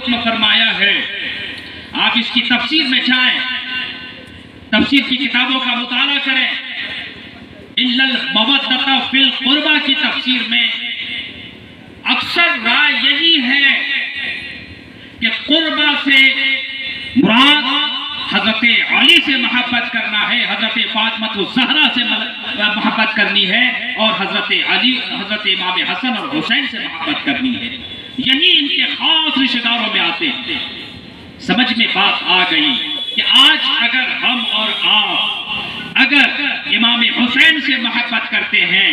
حکم فرمایا ہے، آپ اس کی تفسیر میں جائیں، تفسیر کی کتابوں کا مطالعہ کریں۔ اِلَّا الْمَوَدَّةَ فِي الْقُرْبَى کی تفسیر میں اکثر رائے یہی ہے کہ قربہ سے مراد حضرت علی سے محبت کرنا ہے، حضرت فاطمہ الزہرا سے محبت کرنی ہے، اور حضرت علی، حضرت امام حسن اور حسین سے محبت کرنی ہے۔ یہی ان کے خاص رشتہ داروں میں آتے ہیں۔ سمجھ میں بات آ گئی کہ آج اگر ہم اور آپ اگر امام حسین سے محبت کرتے ہیں،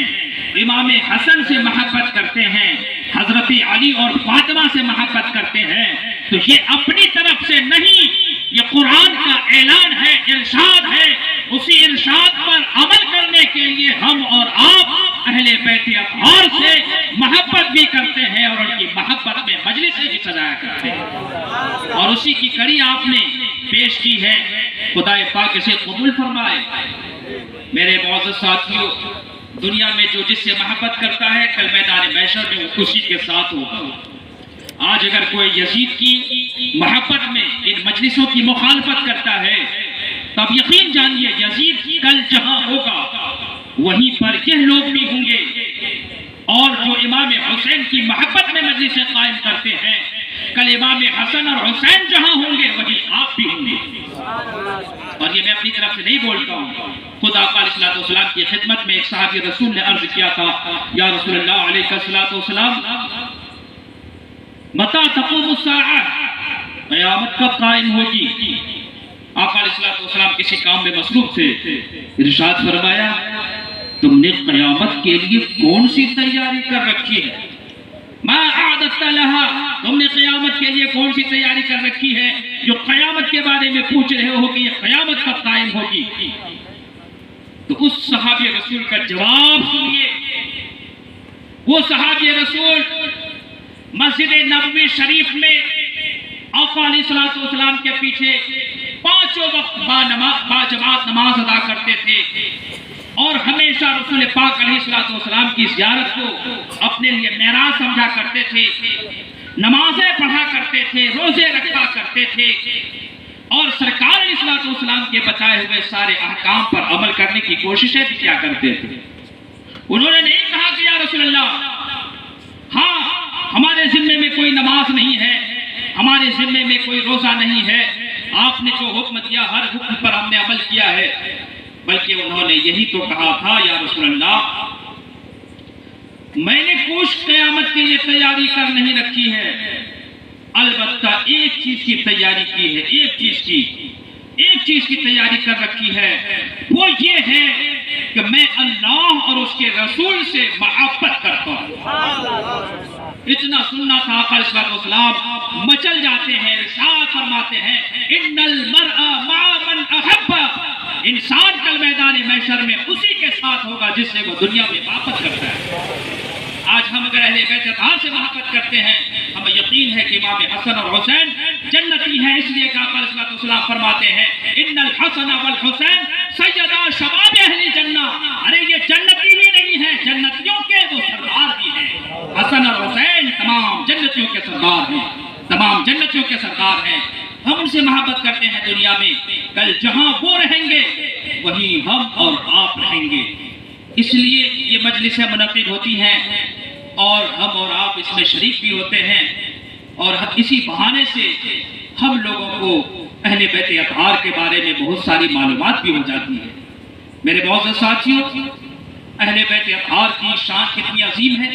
امام حسن سے محبت کرتے ہیں، حضرت علی اور فاطمہ سے محبت کرتے ہیں، تو یہ اپنی طرف سے نہیں، یہ قرآن کا اعلان ہے، ارشاد ہے۔ اسی ارشاد پر عمل کرنے کے لیے ہم اور آپ اہل بیت اطہار سے محبت بھی کرتے ہیں اور ان کی محبت میں مجلسیں بھی سجایا کرتے ہیں، اور اسی کی کڑی آپ نے پیش کی ہے۔ خدا پاک اسے قبول فرمائے۔ میرے معزز ساتھیوں، دنیا میں جو جس سے محبت کرتا ہے، کل میدان محشر میں وہ خوشی کے ساتھ ہوگا۔ آج اگر کوئی یزید کی محبت میں ان مجلسوں کی مخالفت کرتا ہے، تب یقین جانیے یزید کل جہاں ہوگا وہیں پر یہ لوگ بھی ہوں گے، اور جو امام حسین کی محبت میں مجلسیں قائم کرتے ہیں، کل امام حسن اور حسین جہاں ہوں گے وہیں آپ بھی ہوں گے۔ اور یہ میں اپنی طرف سے نہیں بولتا ہوں، خود آقا علیہ السلام کی خدمت میں ایک صحابی رسول نے عرض کیا تھا، یا رسول اللہ علیہ السلام، متى تقوم الساعہ، قیامت کب قائم ہوگی؟ آقا علیہ السلام کسی کام میں مصروف تھے، ارشاد فرمایا، تم نے قیامت کے لیے کون سی تیاری کر رکھی ہے؟ ما اعددت لها، تم نے قیامت کے لیے کون سی تیاری کر رکھی ہے جو قیامت کے بارے میں پوچھ رہے ہو کہ یہ قیامت کب قائم ہوگی؟ تو اس صحابی رسول کا جواب سنیے۔ وہ صحابی رسول مسجد نبوی شریف میں آقا علیہ السلام کے پیچھے پانچوں وقت با جماعت نماز ادا کرتے تھے، اور ہمیشہ رسول پاک علیہ السلام کی زیارت کو اپنے لیے معراج سمجھا کرتے تھے، نمازیں پڑھا کرتے تھے، روزے رکھا کرتے تھے، اور سرکار علیہ السلام کے بتائے ہوئے سارے احکام پر عمل کرنے کی کوششیں بھی کیا کرتے تھے۔ انہوں نے نہیں کہا کہ یا رسول اللہ، ہاں ہمارے ذمے میں کوئی نماز نہیں ہے، ہمارے ذمے میں کوئی روزہ نہیں ہے، آپ نے جو حکم دیا ہر حکم پر ہم نے عمل کیا ہے، بلکہ انہوں نے یہی تو کہا تھا، یا رسول اللہ میں نے کچھ قیامت کے لیے تیاری کر نہیں رکھی ہے، البتہ ایک چیز کی تیاری کی ہے، ایک چیز کی تیاری کر رکھی ہے، وہ یہ ہے کہ میں اللہ اور اس کے رسول سے محبت کرتا ہوں۔ اتنا سننا تھا، آقا علیہ السلام مچل جاتے ہیں، ارشاد فرماتے ہیں، ان المرء مع من احب، انسان کل میدان محشر میں اسی کے ساتھ ہوگا جس سے وہ دنیا میں محبت کرتا ہے۔ آج ہم اگر اہل بیت اطہار سے محبت کرتے ہیں، ہمیں یقین ہے کہ امام حسن اور حسین جنتی ہیں، اس لیے کہ آقا علیہ السلام فرماتے ہیں، ان الحسن والحسین سیدا شباب اہل جنہ، ارے یہ جنتی بھی نہیں ہے، جنتیوں کے وہ سردار بھی ہیں۔ حسن اور حسین تمام جنتیوں کے سردار ہیں، تمام جنتیوں کے سردار ہیں۔ ہم ان سے محبت کرتے ہیں دنیا میں، کل جہاں وہ رہیں گے وہیں ہم اور آپ رہیں گے۔ اس لیے یہ مجلسیں منعقد ہوتی ہیں اور ہم اور آپ اس میں شریک بھی ہوتے ہیں، اور اسی بہانے سے ہم لوگوں کو اہل بیت اطہار کے بارے میں بہت ساری معلومات بھی ہو جاتی ہے۔ میرے معزز ساتھیوں، اہل بیت اطہار کی شان کتنی عظیم ہے۔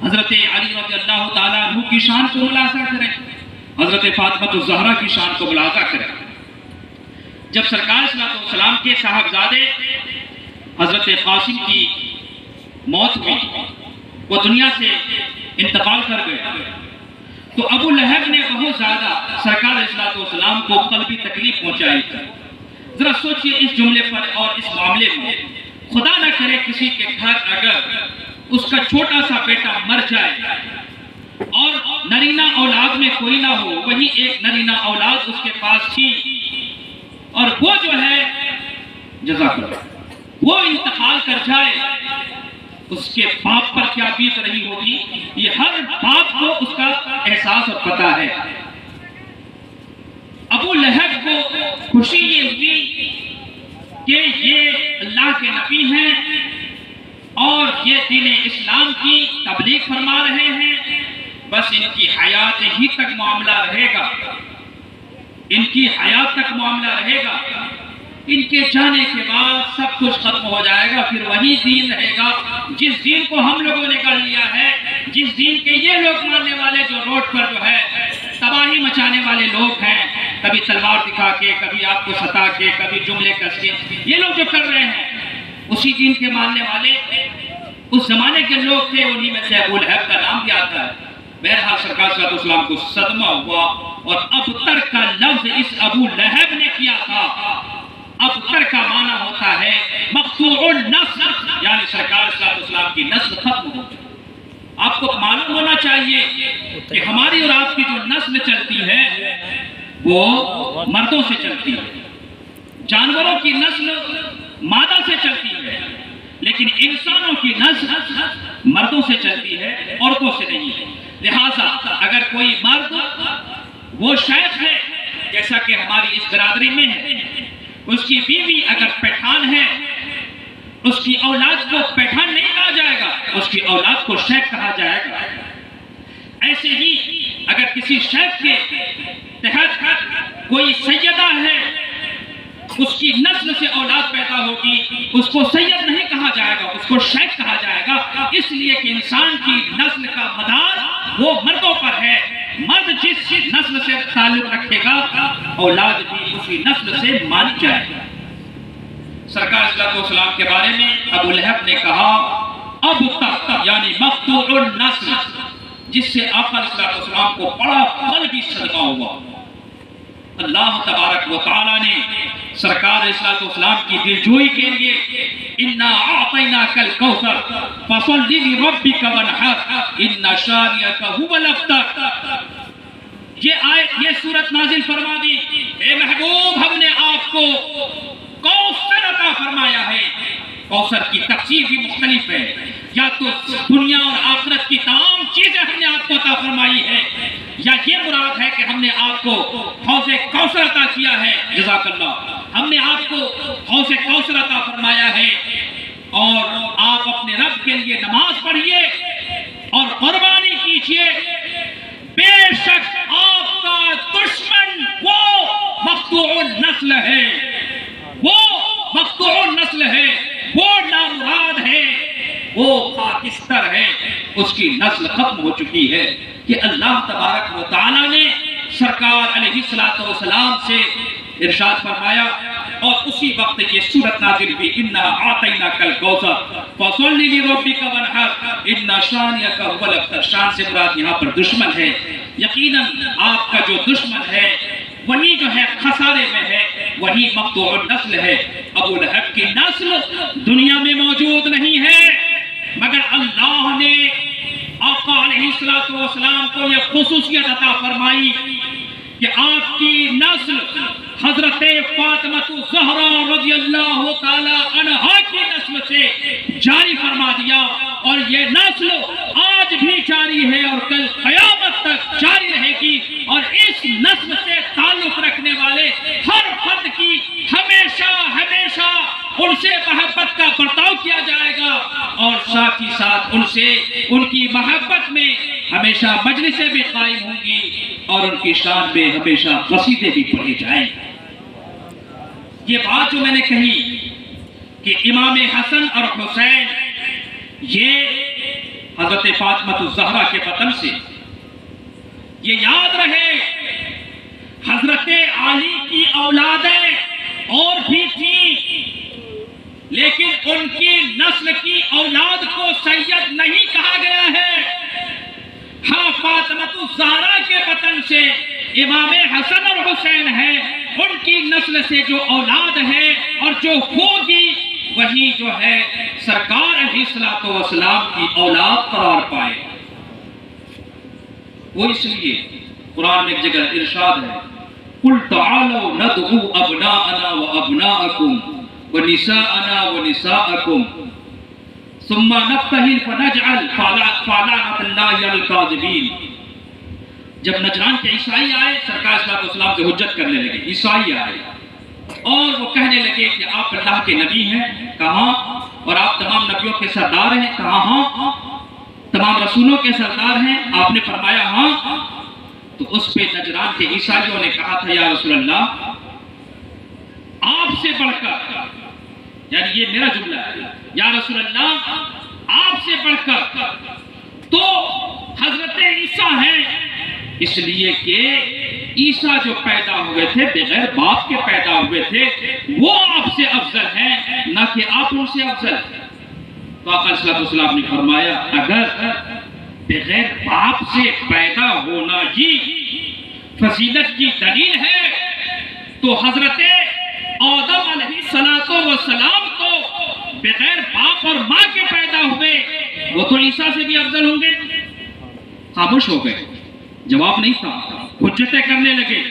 حضرت علی رضی اللہ تعالیٰ عنہ کی شان کو ملاحظہ کریں، حضرت فاطمہ الزہرا کی شان کو ملاحظہ کریں۔ جب سرکار صلی اللہ علیہ وسلم کے صاحبزادے حضرت قاسم کی موت ہوئی، وہ دنیا سے انتقال کر گئے، تو ابو لہب نے بہت زیادہ سرکار علیہ السلام کو قلبی تکلیف پہنچائی تھی۔ ذرا سوچئے اس جملے پر اور اس معاملے میں، خدا نہ کرے کسی کے گھر اگر اس کا چھوٹا سا بیٹا مر جائے اور نرینہ اولاد میں کوئی نہ ہو، وہی ایک نرینہ اولاد اس کے پاس تھی، اور وہ جو ہے جزاک اللہ وہ انتقال کر جائے، اس کے باپ پر کیا بیت رہی ہوگی، یہ ہر باپ کو اس کا احساس اور پتہ ہے۔ ابو لہب کو خوشی یہ ہوئی کہ یہ اللہ کے نبی ہیں اور یہ دین اسلام کی تبلیغ فرما رہے ہیں، بس ان کی حیات ہی تک معاملہ رہے گا، ان کی حیات تک معاملہ رہے گا، ان کے جانے کے بعد سب کچھ ختم ہو جائے گا، پھر وہی دین رہے گا جس دین کو ہم لوگوں نے کر لیا ہے، جس دین کے یہ لوگ ماننے والے جو روڈ پر جو ہے تباہی مچانے والے لوگ ہیں، کبھی تلوار دکھا کے، کبھی آپ کو ستا کے، کبھی جملے کس کے، یہ لوگ جو کر رہے ہیں اسی دین کے ماننے والے اس زمانے کے لوگ تھے، انہی میں سے ابو لہب کا نام بھی آتا ہے۔ بہرحال سرکار صلی اللہ علیہ وسلم کو صدمہ ہوا، اور ابتر کا لفظ اس ابو لہب نے کیا تھا۔ ابتر کا معنی ہوتا ہے مقطوع النسل، یعنی سرکار صلی اللہ علیہ وسلم کی نسل ختم ہو چکی۔ آپ کو معلوم ہونا چاہیے کہ ہماری اور آپ کی جو نسل چلتی ہے وہ مردوں سے چلتی ہے، جانوروں کی نسل مادہ سے چلتی ہے، لیکن انسانوں کی نسل مردوں سے چلتی ہے، عورتوں سے نہیں ہے۔ لہٰذا اگر کوئی مرد وہ شیخ ہے جیسا کہ ہماری اس برادری میں ہے، اس کی بیوی اگر پٹھان ہے، اس کی اولاد کو پٹھان نہیں کہا جائے گا، اس کی اولاد کو شیخ کہا جائے گا۔ ایسے ہی اگر کسی شیخ کے تحت کوئی سیدہ ہے، اس کی نسل سے اولاد پیدا ہوگی، اس کو سید نہیں کہا جائے گا، اس کو شیخ کہا جائے گا، اس لیے کہ انسان کی نسل کا مدار وہ مردوں پر ہے۔ مرد جس نسل سے تعلق رکھے گا، اولاد بھی اسی نسل سے مانی جائے گا۔ سرکار صلی اللہ علیہ وسلم کے بارے میں ابو لہب نے کہا اب تک، یعنی مقطوع النسل، جس سے آقا صلی اللہ علیہ وسلم کو بڑا قلبی صدمہ ہوا۔ اللہ تبارک و تعالی نے سرکار صلی اللہ علیہ وسلم کی دلجوئی کے لیے اِنَّا أَعْطَيْنَاكَ الْكَوْثَرَ فَصَلِّ لِرَبِّكَ وَانْحَرْ إِنَّ شَانِئَكَ هُوَ الْأَبْتَرُ، یہ سورت نازل فرما دی، اے محبوب ہم نے آپ کو کوثر عطا فرمایا ہے۔ کوثر کی تفسیر بھی مختلف ہے، یا تو دنیا اور آخرت کی تمام چیزیں ہم نے آپ کو عطا فرمائی ہے، یا یہ مراد ہے کہ ہم نے آپ کو حوض کوثر عطا کیا ہے۔ جزاک اللہ، ہم نے آپ کو حوض کوثر عطا فرمایا ہے، اور آپ اپنے رب کے لیے نماز پڑھیے اور قربانی کیجیے، بے شک آپ کا دشمن وہ مقطوع النسل ہے، وہ مقطوع النسل ہے، وہ نامراد ہے، وہ خاکستر ہے، اس کی نسل ختم ہو چکی ہے۔ کہ اللہ تبارک و تعالی نے سرکار علیہ السلام سے ارشاد فرمایا، اور اسی وقت یہ سورت نازل ہوئی اِنَّا أَعْطَيْنَاكَ الْكَوْثَرَ فَصَلِّ لِرَبِّكَ وَانْحَرْ إِنَّ شَانِئَكَ هُوَ الْأَبْتَرُ۔ شان سے مراد یہاں پر دشمن ہے، یقیناً آپ کا جو دشمن ہے وہی جو ہے خسارے میں ہے، وہی مقطوع النسل ہے۔ ابو لہب کی نسل دنیا میں موجود نہیں ہے، مگر اللہ نے آقا علیہ السلام کو یہ خصوصیت عطا فرمائی کہ آپ کی نسل حضرت فاطمہ الزہرا رضی اللہ تعالی عنہا کی نسل سے جاری فرما دیا، اور یہ نسل آج بھی جاری ہے اور کل قیامت تک جاری رہے گی، اور اس نسل سے تعلق رکھنے والے ہر فرد کی ہمیشہ ہمیشہ ان سے محبت کا برتاؤ کیا جائے گا، اور ساتھ ہی ساتھ ان کی محبت میں ہمیشہ مجلسیں بھی قائم ہوں گی، اور ان کی شان میں ہمیشہ قصیدے بھی پڑھے جائیں گے۔ یہ بات جو میں نے کہی کہ امام حسن اور حسین یہ حضرت فاطمہ الزہرا کے بطن سے، یہ یاد رہے حضرت علی کی اولادیں اور بھی تھیں، لیکن ان کی نسل کی اولاد کو سید نہیں کہا گیا ہے۔ ہاں، فاطمہ الزہرا کے بطن سے امام حسن اور حسین ہیں، ان کی نسل سے جو اولاد ہے اور جو ہوگی وہی جو ہے سرکار علیہ السلام کی اولاد قرار پائے۔ وہ اس لیے قرآن میں ایک جگہ ارشاد ہے قُلْ تَعَالَوْا نَدْعُو أَبْنَاءَنَا وَأَبْنَاءَكُمْ وَنِسَاءَنَا وَنِسَاءَكُمْ ثُمَّ نَبْتَهِلْ فَنَجْعَلْ فَلَعْنَةَ اللَّهِ عَلَى الْكَاذِبِينَ۔ جب نجران کے عیسائی آئے سرکار صلی اللہ علیہ وسلم سے حجت کرنے لگے. عیسائی آئے اور وہ کہنے لگے کہ آپ اللہ کے نبی ہیں. کہاں؟ اور آپ تمام نبیوں کے سردار ہیں. کہاں؟ ہاں. تمام رسولوں کے سردار ہیں. آپ نے فرمایا ہاں. تو اس پہ نجران کے عیسائیوں نے کہا تھا یا رسول اللہ آپ سے بڑھ کر، یعنی یہ میرا جملہ ہے، یا رسول اللہ آپ سے بڑھ کر تو حضرت عیسیٰ ہیں، اس لیے کہ عیسیٰ جو پیدا ہوئے تھے بغیر باپ کے پیدا ہوئے تھے، وہ آپ سے افضل ہیں نہ کہ آپ ان سے افضل. تو آقا صلی اللہ علیہ وسلم نے فرمایا اگر بغیر باپ سے پیدا ہونا ہی فضیلت کی دلیل ہے تو حضرت آدم علیہ السلام تو بغیر باپ اور ماں کے پیدا ہوئے، وہ تو عیسیٰ سے بھی افضل ہوں گے. خاموش ہو گئے، جواب نہیں تھا. حجتیں کرنے لگے.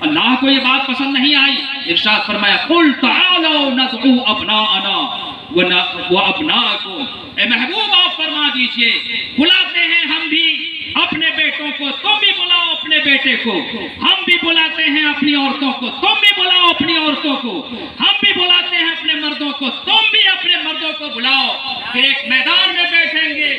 اللہ کو یہ بات پسند نہیں آئی. ارشاد فرمایا قل تعالوا ندعو ابناءنا وابناءکم. اے محبوب آپ فرما دیجئے بلاتے ہیں ہم بھی اپنے بیٹوں کو، تم بھی بلاؤ اپنے بیٹے کو. ہم بھی بلاتے ہیں اپنی عورتوں کو، تم بھی بلاؤ اپنی عورتوں کو. ہم بھی بلاتے ہیں اپنے مردوں کو، تم بھی اپنے مردوں کو بلاؤ. پھر ایک میدان میں بیٹھیں گے.